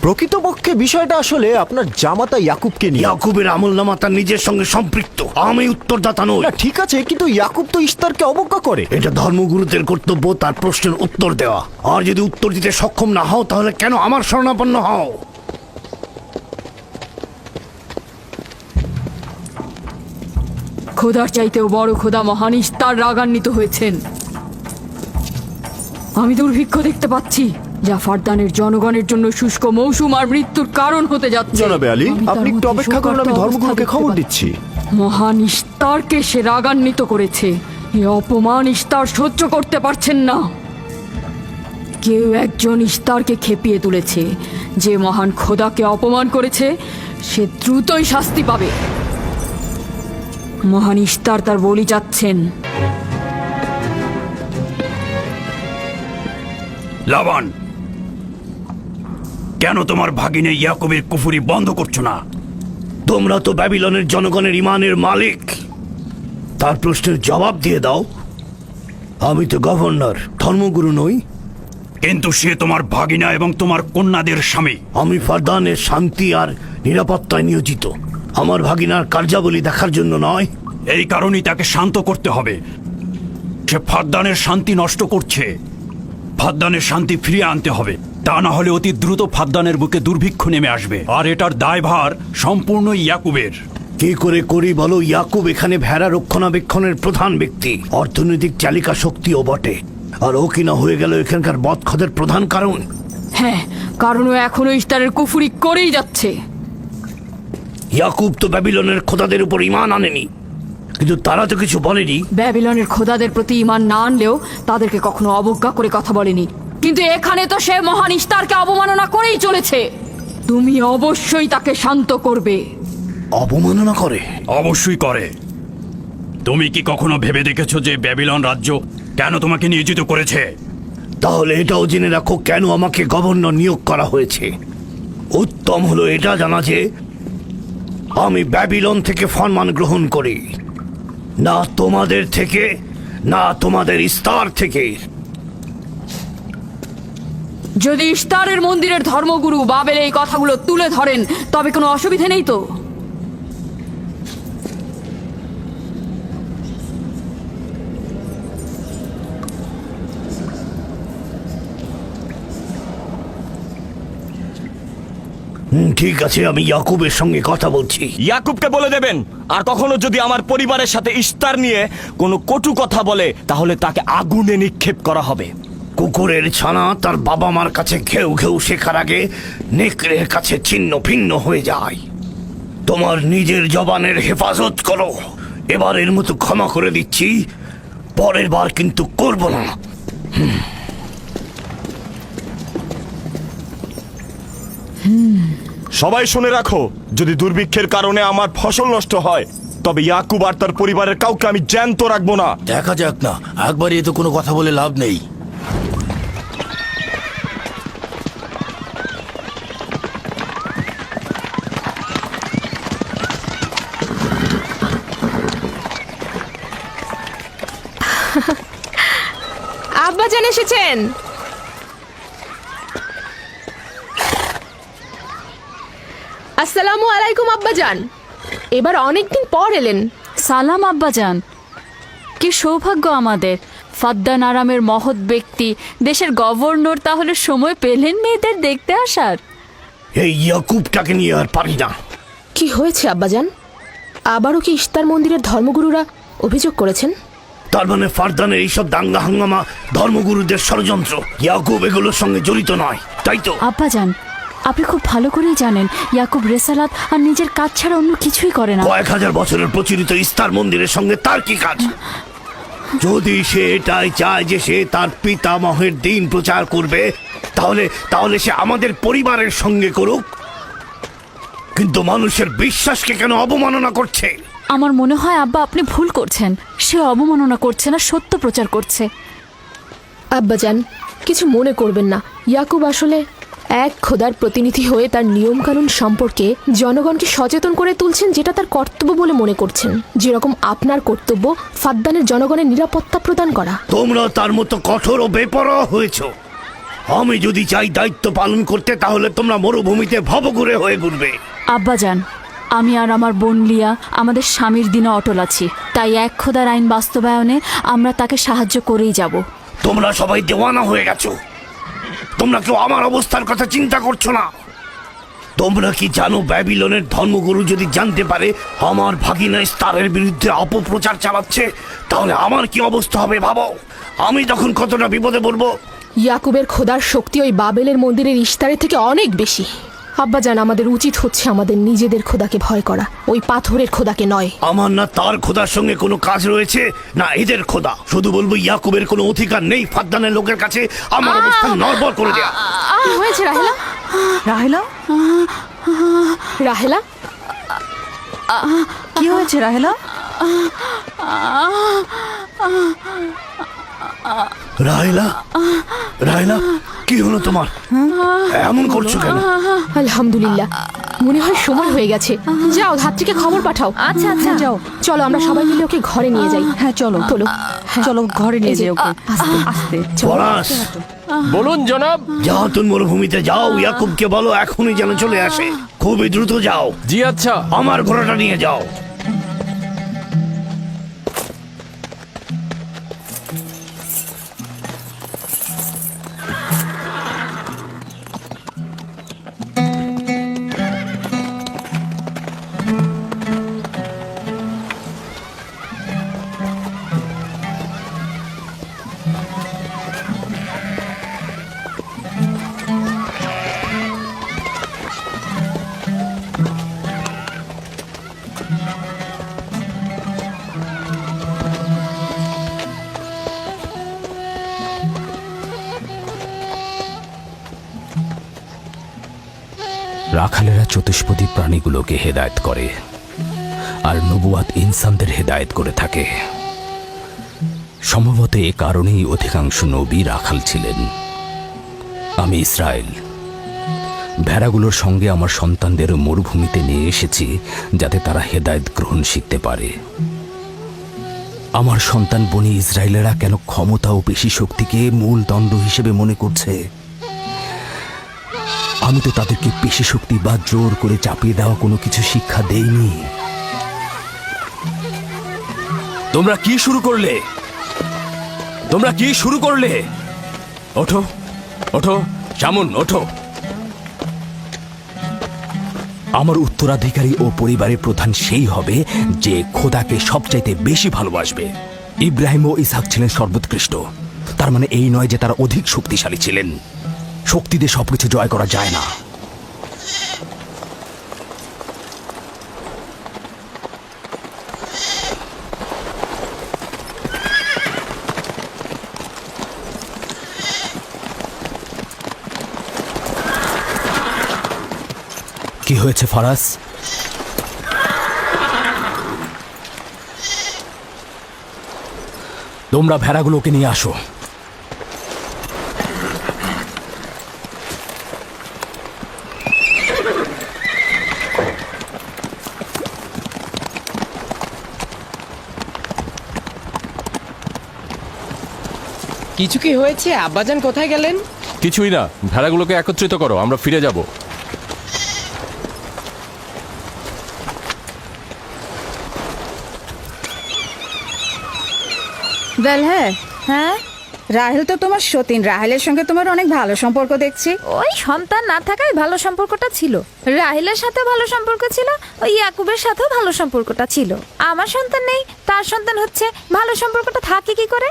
প্রকৃতপক্ষে বিষয়টা আসলে আপনার জামাতা ইয়াকুবকে নিয়ে। ইয়াকুবের আমলনামা তার নিজের সঙ্গে সম্পৃক্ত, আমি উত্তরদাতা নই। না ঠিক আছে, কিন্তু ইয়াকুব তো ইস্তারকে অবজ্ঞা করে। এটা ধর্মগুরুদের কর্তব্য তার প্রশ্নের উত্তর দেওয়া। আর যদি উত্তর দিতে সক্ষম না হও তাহলে কেন আমার শরণাপন্ন হও? খোদার চাইতেও বড় খোদা মহান ইস্তার রাগান্বিত হয়েছেন। আমি দুর্ভিক্ষ দেখতে পাচ্ছি, যা ফারদানের জনগণের জন্য শুষ্ক মৌসুম আর মৃত্যুর কারণ হতে যাচ্ছে। জনাবে আলী, আমি তার আপনি একটু মধ্যে অপেক্ষা করুন, আমি শোকার্ত ধর্মগুরুকে অবস্থা খবর দেখতে দিচ্ছি। মহান ইস্তারকে সে রাগান্বিত করেছে। এই অপমান ইস্তার সহ্য করতে পারছেন না। কেউ একজন ইস্তারকে খেপিয়ে তুলেছে। যে মহান খোদাকে অপমান করেছে সে দ্রুতই শাস্তি পাবে। মহান ইস্তার তার বলি যাচ্ছেন। লাবান, কেন তোমার ভাগিনে ইয়াকুবের কুফরি বন্ধ করছো না? তোমরা তো ব্যাবিলনের জনগণের ইমানের মালিক, তার প্রশ্নের জবাব দিয়ে দাও। আমি তো গভর্নর, ধর্মগুরু নই। কিন্তু সে তোমার ভাগিনা এবং তোমার কন্যাদের স্বামী। আমি ফারদানের শান্তি আর নিরাপত্তায় নিয়োজিত, আমার ভাগিনার কার্যাবলী দেখার জন্য নয়। এই কারণেই তাকে শান্ত করতে হবে। সে ফারদানের শান্তি নষ্ট করছে। ফারদানের শান্তি ফিরিয়ে আনতে হবে, তা না হলে অতি দ্রুত ফারদানের বুকে দুর্ভিক্ষ নেমে আসবে, আর এটার দায়ভার সম্পূর্ণ ইয়াকুবের। কি করে করি বলো? ইয়াকুব এখানে ভেড়া রক্ষণাবেক্ষণের প্রধান ব্যক্তি, অর্থনৈতিক চালিকা শক্তিও বটে। আর ও কিনা হয়ে গেল এখানকার বদখদের প্রধান কারণ। হ্যাঁ, কারণ ও এখনো ইস্তারের কুফরি করেই যাচ্ছে। ইয়াকুব তো ব্যাবিলনের খোদাদের উপর ঈমান আনেনি, কিন্তু তারা তো কিছু বলেনি। ব্যাবিলনের খোদাদের প্রতি ঈমান না আনলেও তাদেরকে কখনো অবজ্ঞা করে কথা বলেনি। কিন্তু এখানে তো সে মহান ইস্তারকে অবমাননা করেই চলেছে। তুমি অবশ্যই তাকে শান্ত করবে। অবমাননা করে? অবশ্যই করে। তুমি কি কখনো ভেবে দেখেছো যে ব্যাবিলন রাজ্য কেন তোমাকে নিয়োজিত করেছে? তাহলে এটাও জেনে রাখো কেন আমাকে গভর্নর নিয়োগ করা হয়েছে। উত্তম হলো এটা জানা যে আমি ব্যাবিলন থেকে ফরমান গ্রহণ করি, না তোমাদের থেকে, না তোমাদের ইস্তার থেকে। যদি ইস্তারের মন্দিরের ধর্মগুরু বাবেল এই কথাগুলো তুলে ধরেন তবে কোনো অসুবিধা নেই তো? ঠিক আছে, আমি ইয়াকুবের সঙ্গে কথা বলছি। ইয়াকুবকে বলে দেবেন, আর কখনো যদি আমার পরিবারের সাথে ইস্তার নিয়ে কোনো কটু কথা বলে তাহলে তাকে আগুনে নিক্ষেপ করা হবে। কুকুরের ছানা তার বাবা মার কাছে ঘেউ ঘেউ শেখার আগে নেকড়ের কাছে ছিন্ন ভিন্ন হয়ে যায়। তোমার নিজের জবানের হেফাজত করো। এবারের মতো ক্ষমা করে দিচ্ছি, পরের বার কিন্তু করব না। সবাই শুনে রাখো, যদি দুর্ভিক্ষের কারণে আমার ফসল নষ্ট হয় তবে ইয়াকুব আর তার পরিবারের কাউকে আমি জ্যান্ত রাখবো না। দেখা যাক না, একবারই এ তো কোনো কথা বলে লাভ নেই। আব্বাজান এসেছেন। আসসালামু আলাইকুম আব্বাজান, এবার অনেকদিন পর এলেন। সালাম আব্বাজান। কি সৌভাগ্য আমাদের, ফাদ্দান আরামের মহৎ ব্যক্তি দেশের গভর্নর তাহলে সময় পেলেন মেয়েদের দেখতে আসার। এই ইয়াকুবটাকে নিয়ে আর পারি না। কি হয়েছে আব্বাজান? আবারও কি ইস্তার মন্দিরের ধর্মগুরুরা অভিযোগ করেছেন? তার মানে ফারদানের এইসব দাঙ্গা হাঙ্গামা ধর্মগুরুদের ষড়যন্ত্র। ইয়াকুব এগুলোর সঙ্গে জড়িত নয়, তাই তো? আব্বাজান, আপনি খুব ভালো করেই জানেন ইয়াকুব রেসালাত আর নিজের কাজ ছাড়া অন্য কিছুই করে না। কয়েক হাজার বছরের প্রচলিত ইস্তার মন্দিরের সঙ্গে তার কি কাজ? যদি সে এটাই চায় যে সে তার পিতামহের দিন প্রচার করবে, তাহলে সে আমাদের পরিবারের সঙ্গে করুক। কিন্তু মানুষের বিশ্বাসকে কেন অবমাননা করছে? আমার মনে হয় আব্বা আপনি ভুল করছেন। সে অবমাননা করছে না, সত্য প্রচার করছে। আব্বাজান, কিছু মনে করবেন না। ইয়াকুব আসলে এক খোদার প্রতিনিধি হয়ে তার নিয়মকানুন সম্পর্কে জনগণকে সচেতন করে তুলছেন, যেটা তার কর্তব্য বলে মনে করছেন। যেরকম আপনার কর্তব্য ফাদ্দানের জনগণের নিরাপত্তা প্রদান করা। তোমরা তার মতো কঠোর ও বেপরোয়া হয়েছ। আমি যদি চাই দায়িত্ব পালন করতে, তাহলে তোমরা মরুভূমিতে ভবঘুরে হয়ে ঘুরবে। আব্বাজান, আমি আর আমার বোন লিয়া আমাদের স্বামীর দিনে অটল আছি, তাই এক খোদার আইন বাস্তবায়নে আমরা তাকে সাহায্য করেই যাব। তোমরা সবাই দেওয়ানা হয়ে গেছো। তোমরা কেউ আমার অবস্থার কথা চিন্তা করছো না। তোমরা কি জানো, ব্যাবিলনের ধর্মগুরু যদি জানতে পারে আমার ভাগিনা ইস্তারের বিরুদ্ধে অপপ্রচার চালাচ্ছে, তাহলে আমার কি অবস্থা হবে ভাবো। আমি তখন কতটা বিপদে পড়বো। ইয়াকুবের খোদার শক্তি ওই বাবেলের মন্দিরের ইশতারের থেকে অনেক বেশি। আব্বাজান, আমাদের উচিত হচ্ছে আমাদের নিজেদের খোদাকে ভয় করা, ওই পাথরের খোদাকে নয়। আমার না তার খোদার সঙ্গে কোনো কাজ রয়েছে, না এদের খোদা। শুধু বলবো ইয়াকুবের কোনো অধিকার নেই ফাদ্দানের লোকের কাছে আমার অবস্থান নড়বড় করে দেয়া। কি হয়েছে রাহেলা? রাহেলা, রাহেলা, কি হয়েছে রাহেলা? রাহেলা, রাহেলা, কি হলো তোমার? এমন করছো কেন? আলহামদুলিল্লাহ, মনে হয় সময় হয়ে গেছে। যাও, ধাত্রীকে খবর পাঠাও। আচ্ছা আচ্ছা, যাও, চলো আমরা সবাই মিলে ওকে ঘরে নিয়ে যাই। হ্যাঁ চলো চলো, চলো ঘরে নিয়ে এই যে, যাই ওকে। আস্তে। আস্তে পলাশ, বলুন জনাব। যাও তুমি মরুভূমিতে যাও, ইয়াকুবকে বলো এখনই যেন চলে আসে। খুবই দ্রুত যাও। জি আচ্ছা। আমার ঘোড়াটা নিয়ে যাও। রাখালেরা চতুষ্পদী প্রাণীগুলোকে হেদায়েত করে, আর নবুয়াত ইনসানদের হেদায়েত করে থাকে। সম্ভবত এ কারণেই অধিকাংশ নবী রাখাল ছিলেন। আমি ইসরায়েল ভেড়াগুলোর সঙ্গে আমার সন্তানদের মরুভূমিতে নিয়ে এসেছি, যাতে তারা হেদায়েত গ্রহণ শিখতে পারে। আমার সন্তান বনি ইসরায়েলেরা কেন ক্ষমতা ও পেশি শক্তিকে মূল দণ্ড হিসেবে মনে করছে? আমি তো তাদেরকে পেশি শক্তি বা জোর করে চাপিয়ে দেওয়া কোনো কিছু শিক্ষা দেইনি। তোমরা কি শুরু করলে? তোমরা কি শুরু করলে? ওঠো, ওঠো শামুন, ওঠো। আমার উত্তরাধিকারী ও পরিবারের প্রধান সেই হবে যে খোদাকে সবচাইতে বেশি ভালোবাসবে। ইব্রাহিম ও ইসহাক ছিলেন সর্বোৎকৃষ্ট। তার মানে এই নয় যে তারা অধিক শক্তিশালী ছিলেন। শক্তি দিয়ে সবকিছু জয় করা যায় না। কি হয়েছে ফারাস? তোমরা ভেড়াগুলোকে নিয়ে আসো। কিছু কি হয়েছে? আব্বাজান কোথায় গেলেন? কিছুই না, ভেড়াগুলোকে একত্রিত করো, আমরা ফিরে যাব। বেল, হ্যাঁ রাহেল তো তোমার সতীন। রাহেলের সঙ্গে তোমার অনেক ভালো সম্পর্ক দেখছি। ওই সন্তান না থাকায় ভালো সম্পর্কটা ছিল। রাহিলের সাথে ভালো সম্পর্ক ছিল, ওই ইয়াকুবের সাথেও ভালো সম্পর্কটা ছিল। আমার সন্তান নেই, তার সন্তান হচ্ছে, ভালো সম্পর্কটা থাকে কি করে?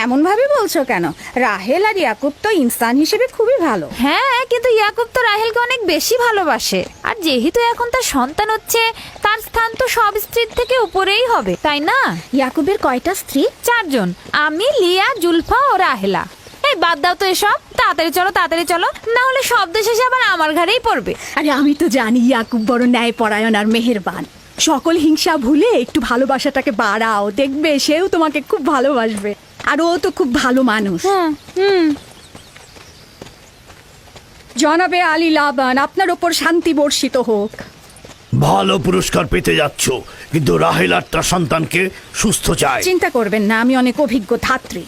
এমন ভাবে বলছো কেন? রাহেল আর ইয়াকুব তো ইনসান হিসেবে খুবই ভালো। হ্যাঁ, কিন্তু ইয়াকুব তো রাহেলকে অনেক বেশি ভালোবাসে। আর যেহেতু এখন তার সন্তান হচ্ছে, তার স্থান তো সব স্ত্রীর থেকে উপরেই হবে, তাই না? ইয়াকুবের কয়টা স্ত্রী? 4 জন, আমি, লিয়া, জুলফা ও রাহেলা। এই বাদ দাও তো এসব, তাড়াতাড়ি চলো, তাড়াতাড়ি চলো, না হলে শব্দ শেষে আবার আমার ঘাড়েই পড়বে। আরে আমি তো জানি ইয়াকুব বড় ন্যায়পরায়ণ আর মেহেরবান। সকল হিংসা ভুলে একটু ভালোবাসাটাকে বাড়াও, দেখবে সেও তোমাকে খুব ভালোবাসবে। আর ও তো খুব ভালো মানুষ। জনাবে আলী লাবান, আপনার ওপর শান্তি বর্ষিত হোক। ভালো পুরস্কার পেতে যাচ্ছ, কিন্তু রাহেল আর তার সন্তানকে সুস্থ চায়। চিন্তা করবেন না, আমি অনেক অভিজ্ঞ ধাত্রী।